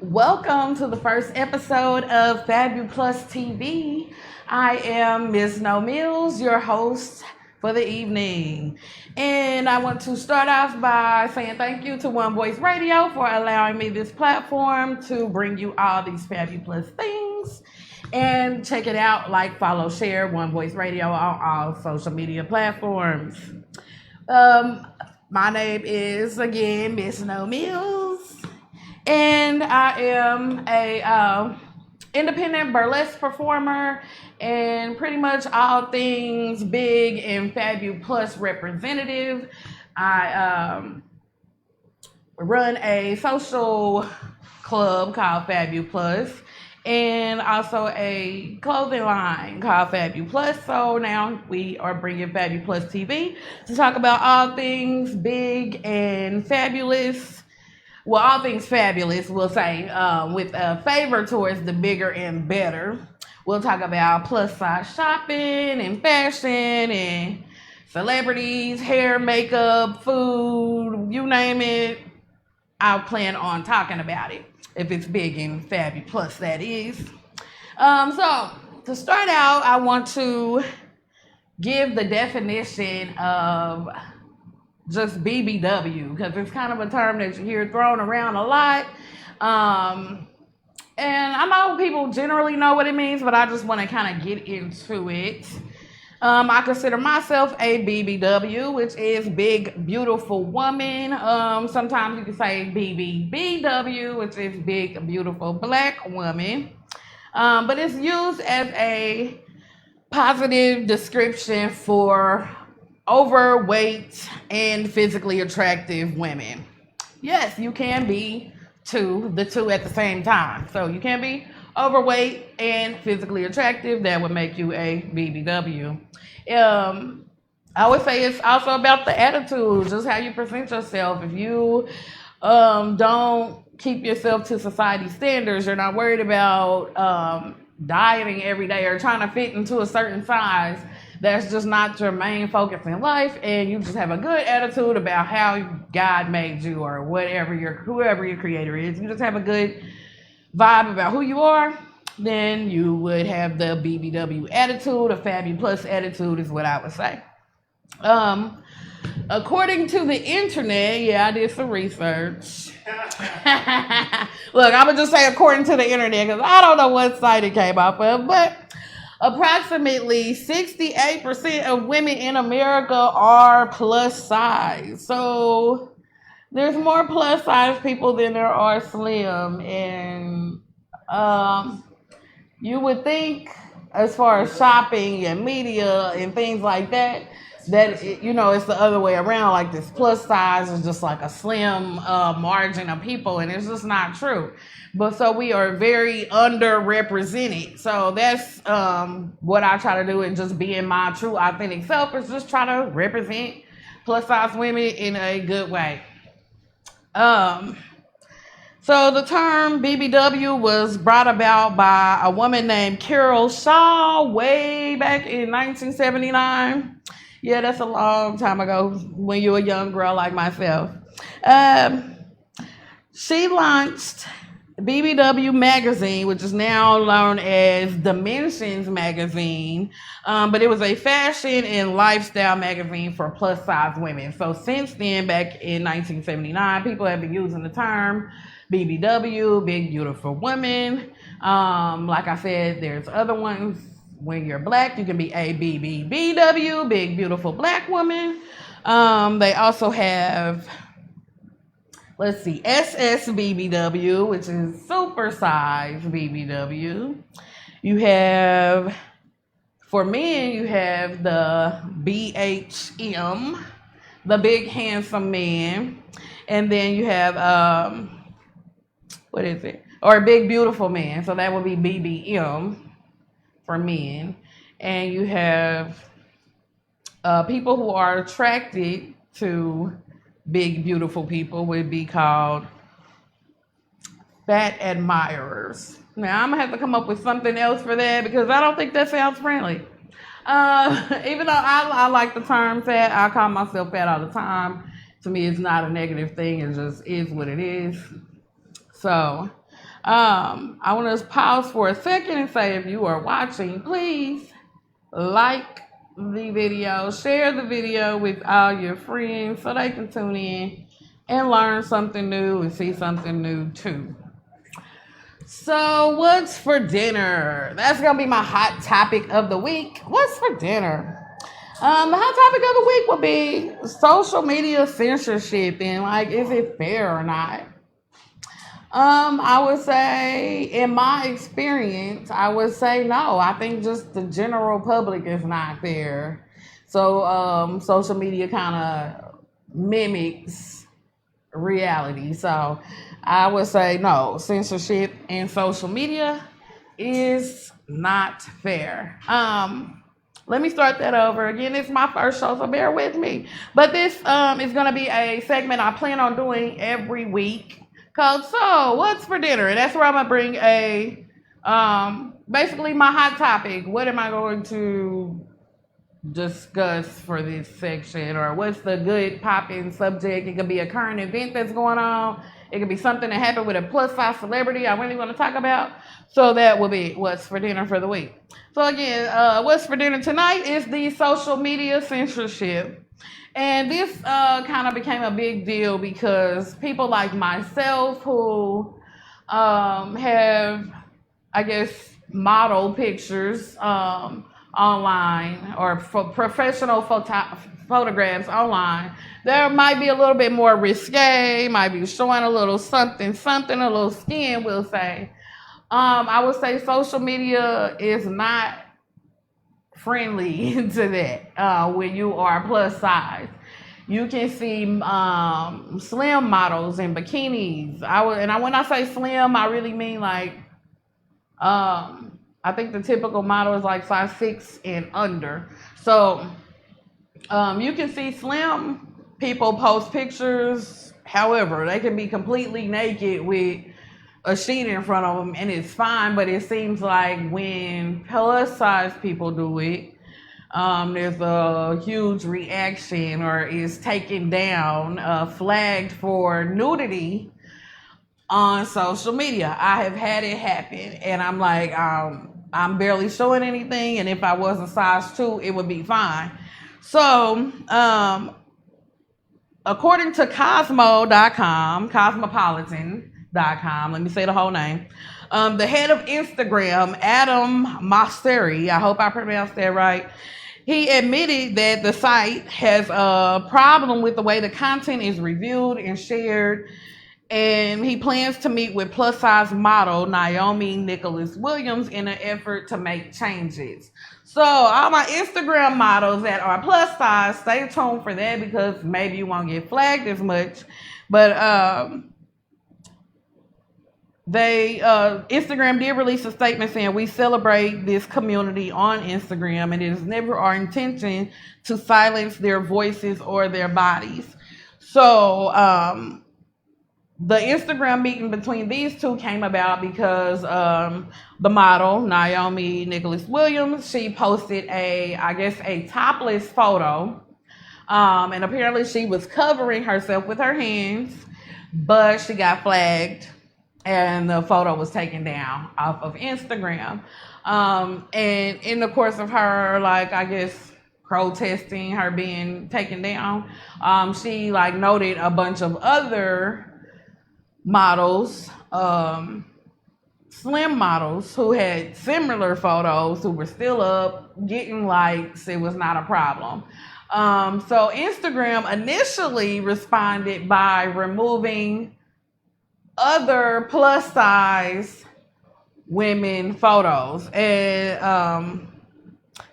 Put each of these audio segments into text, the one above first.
Welcome to the first episode of Fabuplus TV. I am Ms. No Mills, your host for the evening. And I want to start off by saying thank you to One Voice Radio for allowing me this platform to bring you all these Fabuplus things. And check it out, like, follow, share One Voice Radio on all social media platforms. Um, my name is, again, Miss No Mills. And I am a independent burlesque performer and pretty much all things big and Fabuplus representative. I run a social club called Fabuplus and also a clothing line called Fabuplus. So now we are bringing Fabuplus TV to talk about all things big and fabulous. Well, all things fabulous, we'll say, with a favor towards the bigger and better. We'll talk about plus size shopping and fashion and celebrities, hair, makeup, food, you name it. I plan on talking about it if it's big and fabulous, that is. So to start out, I want to give the definition of just BBW, because it's kind of a term that you hear thrown around a lot. And I know people generally know what it means, but I just want to kind of get into it. I consider myself a BBW, which is big, beautiful woman. Sometimes you can say BBBW, which is big, beautiful black woman. But it's used as a positive description for overweight and physically attractive women. Yes, you can be the two at the same time. So you can be overweight and physically attractive. That would make you a BBW. I would say it's also about the attitude, just how you present yourself. If you don't keep yourself to society standards, you're not worried about dieting every day or trying to fit into a certain size. That's just not your main focus in life, and you just have a good attitude about how God made you or whoever your creator is. You just have a good vibe about who you are, then you would have the BBW attitude. A Fabuplus attitude is what I would say. According to the internet, I did some research. Look, I'm gonna just say according to the internet because I don't know what site it came off of, but approximately 68% of women in America are plus size. So there's more plus size people than there are slim. And you would think, as far as shopping and media and things like that, it's the other way around. Like this plus size is just like a slim margin of people, and it's just not true. But so we are very underrepresented. So that's what I try to do, and just being my true authentic self is just try to represent plus size women in a good way. So the term BBW was brought about by a woman named Carol Shaw way back in 1979. Yeah, that's a long time ago when you were a young girl like myself. She launched BBW magazine, which is now known as Dimensions magazine, but it was a fashion and lifestyle magazine for plus size women. So since then, back in 1979, people have been using the term BBW, big beautiful woman. Like I said, there's other ones. When you're black, you can be a BBBW, big beautiful black woman. They also have, SSBBW, which is super size BBW. You have, for men, you have the BHM, the big handsome man. And then you have, or big beautiful man. So that would be BBM for men. And you have people who are attracted to big beautiful people would be called fat admirers. Now I'm gonna have to come up with something else for that because I don't think that sounds friendly. Even though I like the term fat, I call myself fat all the time. To me, it's not a negative thing. It just is what it is. So I want to pause for a second and say, if you are watching, please like the video, share the video with all your friends so they can tune in and learn something new and see something new too. So, what's for dinner? That's gonna be my hot topic of the week. What's for dinner? The hot topic of the week would be social media censorship and like, is it fair or not? I would say, in my experience, I would say no. I think just the general public is not fair. So, social media kind of mimics reality. So, I would say no. Censorship in social media is not fair. Let me start that over again. It's my first show, so bear with me. But this is going to be a segment I plan on doing every week called So What's for Dinner? And that's where I'm going to bring a, basically my hot topic. What am I going to discuss for this section? Or what's the good popping subject? It could be a current event that's going on. It could be something that happened with a plus size celebrity I really want to talk about. So that will be what's for dinner for the week. So again, what's for dinner tonight is the social media censorship. And this kind of became a big deal because people like myself who have, I guess, model pictures online or professional photographs online, there might be a little bit more risque, might be showing a little something, a little skin, we'll say. I would say social media is not friendly to that when you are plus size. You can see slim models in bikinis. When I say slim, I really mean like I think the typical model is like size 6 and under. So you can see slim people post pictures. However, they can be completely naked with a sheet in front of them and it's fine, but it seems like when plus size people do it, there's a huge reaction or is taken down, flagged for nudity on social media. I have had it happen and I'm like, I'm barely showing anything, and if I was a size 2, it would be fine. So, according to Cosmopolitan.com, let me say the whole name, the head of Instagram, Adam Mosseri, I hope I pronounced that right, he admitted that the site has a problem with the way the content is reviewed and shared, and he plans to meet with plus size model Naomi Nicholas Williams in an effort to make changes. So all my Instagram models that are plus size, stay tuned for that because maybe you won't get flagged as much. But Instagram did release a statement saying we celebrate this community on Instagram and it is never our intention to silence their voices or their bodies. So the Instagram meeting between these two came about because the model, Naomi Nicholas Williams, she posted a topless photo. And apparently she was covering herself with her hands, but she got flagged and the photo was taken down off of Instagram. And in the course of her, protesting her being taken down, she noted a bunch of other models, slim models who had similar photos who were still up getting likes. It was not a problem. So Instagram initially responded by removing other plus size women photos. And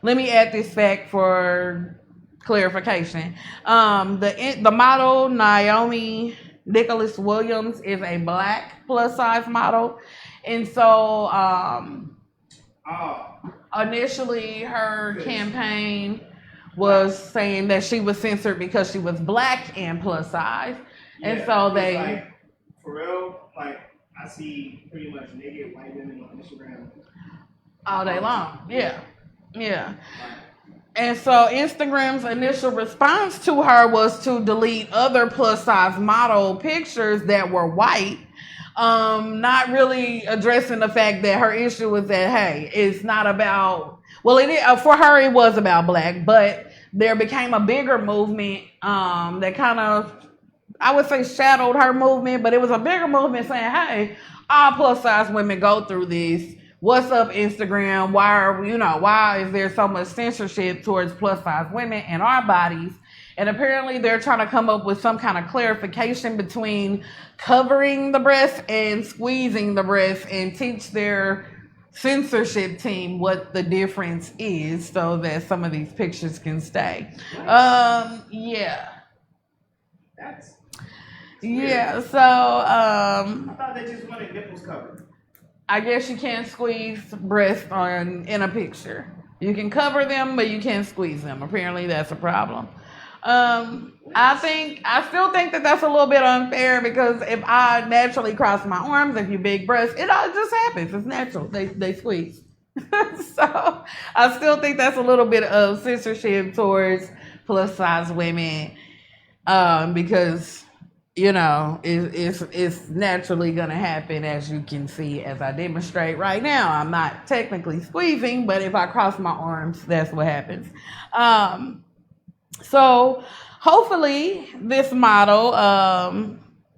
let me add this fact for clarification. The model Naomi Nicholas Williams is a black plus size model. And so initially her campaign was saying that she was censored because she was black and plus size. Yeah, and so they... for real, I see pretty much naked white women on Instagram. All day long. Yeah. And so Instagram's initial response to her was to delete other plus size model pictures that were white. Not really addressing the fact that her issue was that, hey, it's not about, well, it is, for her it was about black, but there became a bigger movement that kind of, I would say, shadowed her movement, but it was a bigger movement saying, hey, all plus size women go through this. What's up, Instagram? Why is there so much censorship towards plus size women and our bodies? And apparently they're trying to come up with some kind of clarification between covering the breast and squeezing the breast and teach their censorship team what the difference is so that some of these pictures can stay. Yeah. That's Yeah, weird. so I thought they just wanted nipples covered. I guess you can't squeeze breasts in a picture. You can cover them, but you can't squeeze them. Apparently, that's a problem. I still think that that's a little bit unfair because if I naturally cross my arms, if you big breasts, it all just happens. It's natural. They squeeze. So I still think that's a little bit of censorship towards plus size women, because it's naturally gonna happen, as you can see as I demonstrate right now. I'm not technically squeezing, but if I cross my arms, that's what happens. So hopefully this model,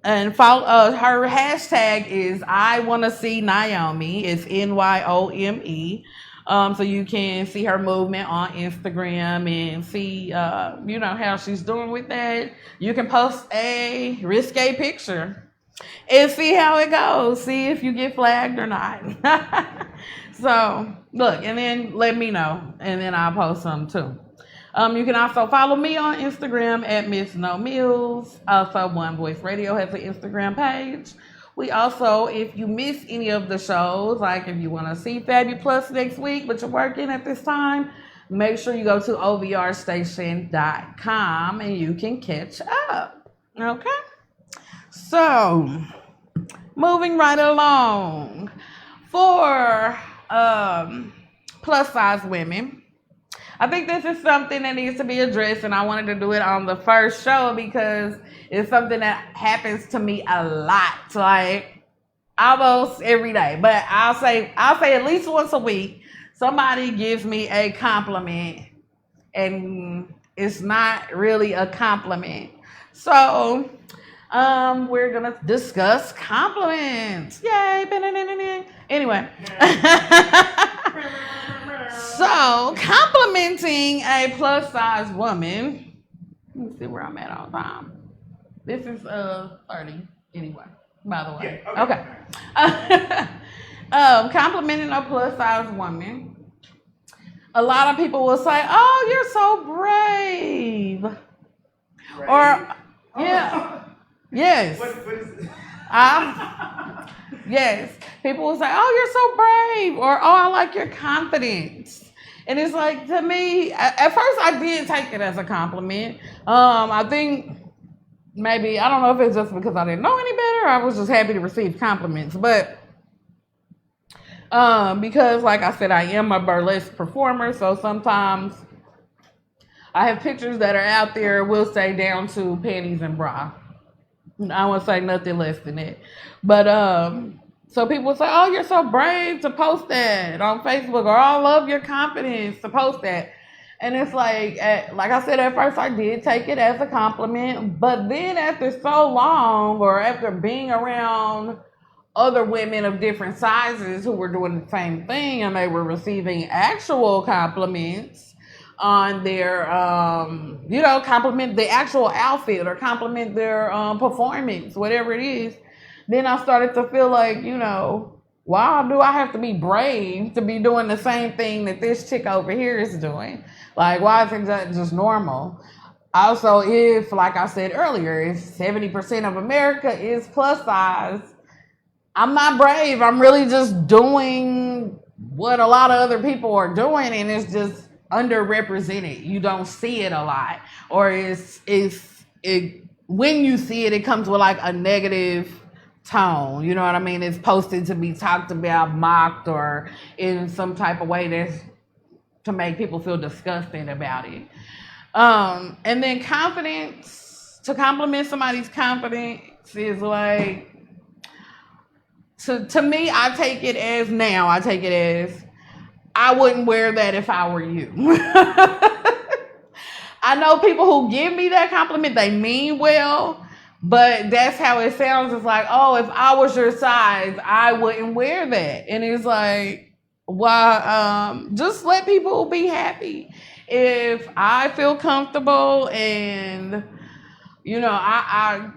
and follow, her hashtag is I wanna see Naomi. It's Nyome. So you can see her movement on Instagram and see, how she's doing with that. You can post a risque picture and see how it goes. See if you get flagged or not. So look, and then let me know, and then I'll post some too. You can also follow me on Instagram at Miss No Mills. Also, One Voice Radio has an Instagram page. We also, if you miss any of the shows, like if you want to see Fabuplus next week, but you're working at this time, make sure you go to ovrstation.com and you can catch up. Okay? So, moving right along. For plus size women, I think this is something that needs to be addressed, and I wanted to do it on the first show because it's something that happens to me a lot, like almost every day. But I'll say at least once a week, somebody gives me a compliment, and it's not really a compliment. So we're gonna discuss compliments. Yay! Anyway. So, complimenting a plus size woman. Let me see where I'm at on time. This is 30 anyway, by the way. Yeah, okay. Complimenting a plus size woman. A lot of people will say, "Oh, you're so brave." Right. Or yeah. Yes. What is Yes. People will say, "Oh, you're so brave," or "Oh, I like your confidence." And it's like, to me, at first I did take it as a compliment. I think maybe, I don't know if it's just because I didn't know any better, or I was just happy to receive compliments. But because, like I said, I am a burlesque performer, so sometimes I have pictures that are out there, we'll say down to panties and bra. I won't say nothing less than that. But so people will say, "Oh, you're so brave to post that on Facebook," or, "I love your confidence to post that." And it's like I said, at first I did take it as a compliment, but then after so long, or after being around other women of different sizes who were doing the same thing, and they were receiving actual compliments on their, compliment the actual outfit or compliment their performance, whatever it is, then I started to feel like, why do I have to be brave to be doing the same thing that this chick over here is doing? Like, why isn't that just normal? Also, if, like I said earlier, if 70% of America is plus size, I'm not brave. I'm really just doing what a lot of other people are doing, and it's just underrepresented. You don't see it a lot, or when you see it, it comes with like a negative tone. You know what I mean? It's posted to be talked about, mocked, or in some type of way that's to make people feel disgusting about it. And then confidence, to compliment somebody's confidence is like, to me, I take it as I wouldn't wear that if I were you. I know people who give me that compliment, they mean well, but that's how it sounds. It's like, oh, if I was your size, I wouldn't wear that. And it's like, why? Just let people be happy. If I feel comfortable and, I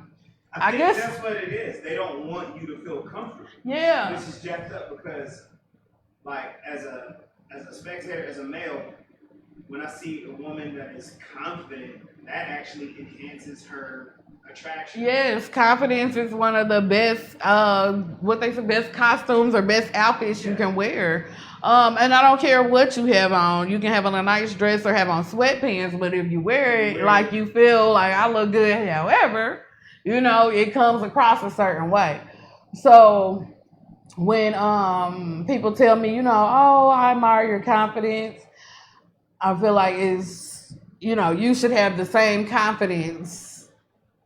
think guess, that's what it is. They don't want you to feel comfortable. yeah. This is jacked up because, like, as a spectator, as a male, when I see a woman that is confident, that actually enhances her attraction. Yes, confidence is one of the best, what they say, best costumes or best outfits you can wear. And I don't care what you have on. You can have on a nice dress or have on sweatpants, but if you wear it like you feel like I look good, however, it comes across a certain way. So when people tell me, oh, I admire your confidence, I feel like you should have the same confidence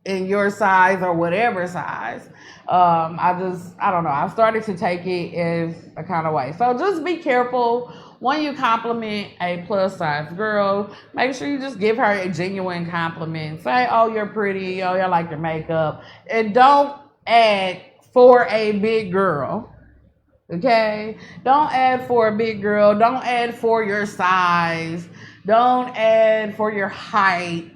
in your size or whatever size. I don't know. I've started to take it as a kind of way. So just be careful when you compliment a plus size girl. Make sure you just give her a genuine compliment. Say, oh, you're pretty. Oh, I like your makeup. And don't add for a big girl. Okay? Don't add for a big girl. Don't add for your size. Don't add for your height.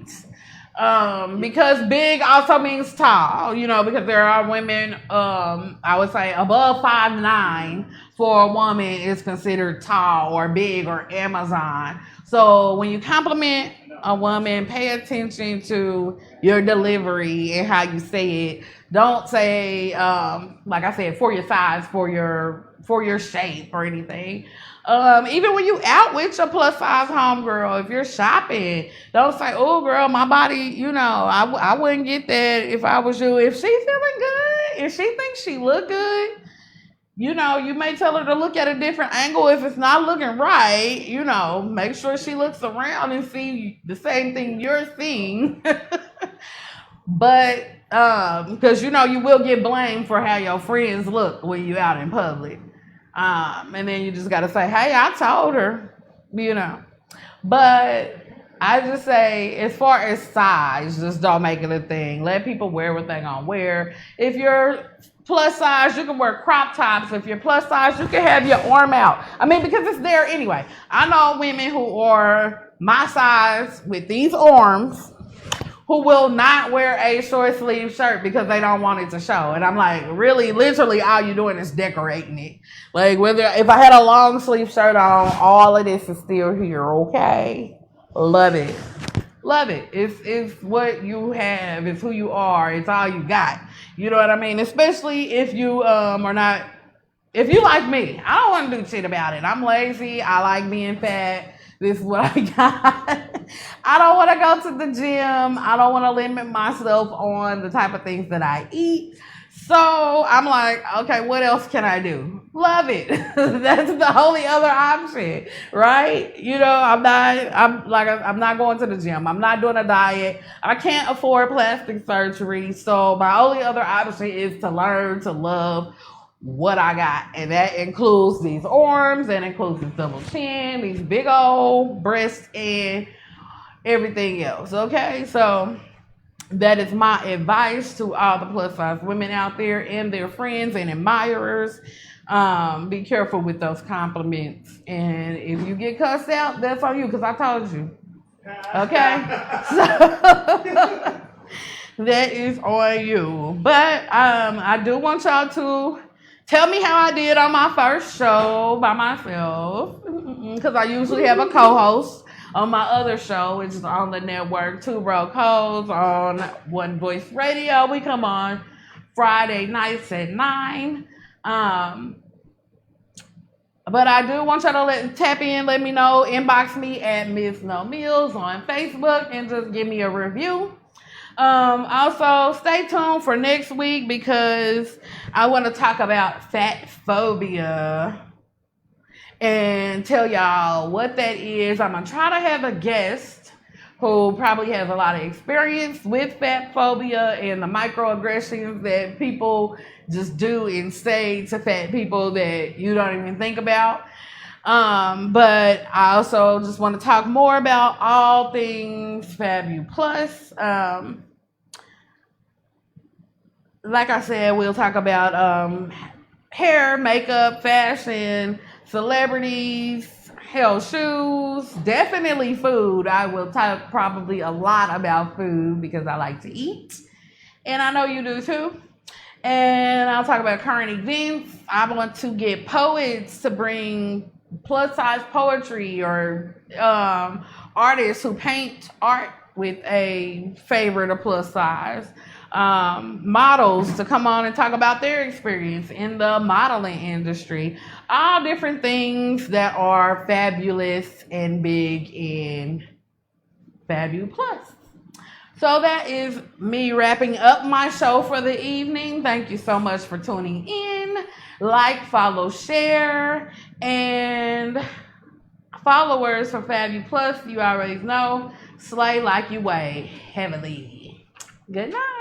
Because big also means tall, because there are women, I would say above 5'9" for a woman is considered tall or big or Amazon. So when you compliment a woman, pay attention to your delivery and how you say it. Don't say, like I said, for your size, for your shape or anything. Even when you out with your plus size homegirl, if you're shopping, don't say, oh girl, my body, I wouldn't get that if I was you. If she feeling good, if she thinks she look good, you may tell her to look at a different angle if it's not looking right, make sure she looks around and see the same thing you're seeing. But, because you will get blamed for how your friends look when you out in public. And then you just got to say, hey, I told her, But I just say, as far as size, just don't make it a thing. Let people wear what they're going to wear. If you're plus size, you can wear crop tops. If you're plus size, you can have your arm out. Because it's there anyway. I know women who are my size with these arms who will not wear a short sleeve shirt because they don't want it to show. And I'm like, really, literally all you're doing is decorating it. Like, if I had a long sleeve shirt on, all of this is still here, okay? Love it. Love it. It's what you have. It's who you are. It's all you got. You know what I mean? Especially if you are not, if you like me. I don't want to do shit about it. I'm lazy. I like being fat. This is what I got. I don't want to go to the gym. I don't want to limit myself on the type of things that I eat. So I'm like, okay, what else can I do? Love it. That's the only other option, right? I'm not going to the gym. I'm not doing a diet. I can't afford plastic surgery. So my only other option is to learn to love what I got, and that includes these arms, that includes this double chin, these big old breasts, and everything else. Okay, so that is my advice to all the plus size women out there and their friends and admirers. Be careful with those compliments, and if you get cussed out, that's on you, because I told you. Okay, so that is on you. But I do want y'all to tell me how I did on my first show by myself, because I usually have a co-host on my other show, which is on the network, Two Bro Codes on One Voice Radio. We come on Friday nights at 9. But I do want y'all to tap in, let me know, inbox me at Miss No Meals on Facebook, and just give me a review. Also, stay tuned for next week, because I want to talk about fat phobia and tell y'all what that is. I'm going to try to have a guest who probably has a lot of experience with fat phobia and the microaggressions that people just do and say to fat people that you don't even think about. But I also just want to talk more about all things Fabuplus. Like I said, we'll talk about hair, makeup, fashion, celebrities, hell, shoes, definitely food. I will talk probably a lot about food because I like to eat, and I know you do too. And I'll talk about current events. I want to get poets to bring plus size poetry or artists who paint art with a favorite of plus size. Models to come on and talk about their experience in the modeling industry. All different things that are fabulous and big in Fabuplus. So that is me wrapping up my show for the evening. Thank you so much for tuning in. Like, follow, share, and followers for Fabuplus, you already know, slay like you weigh heavily. Good night.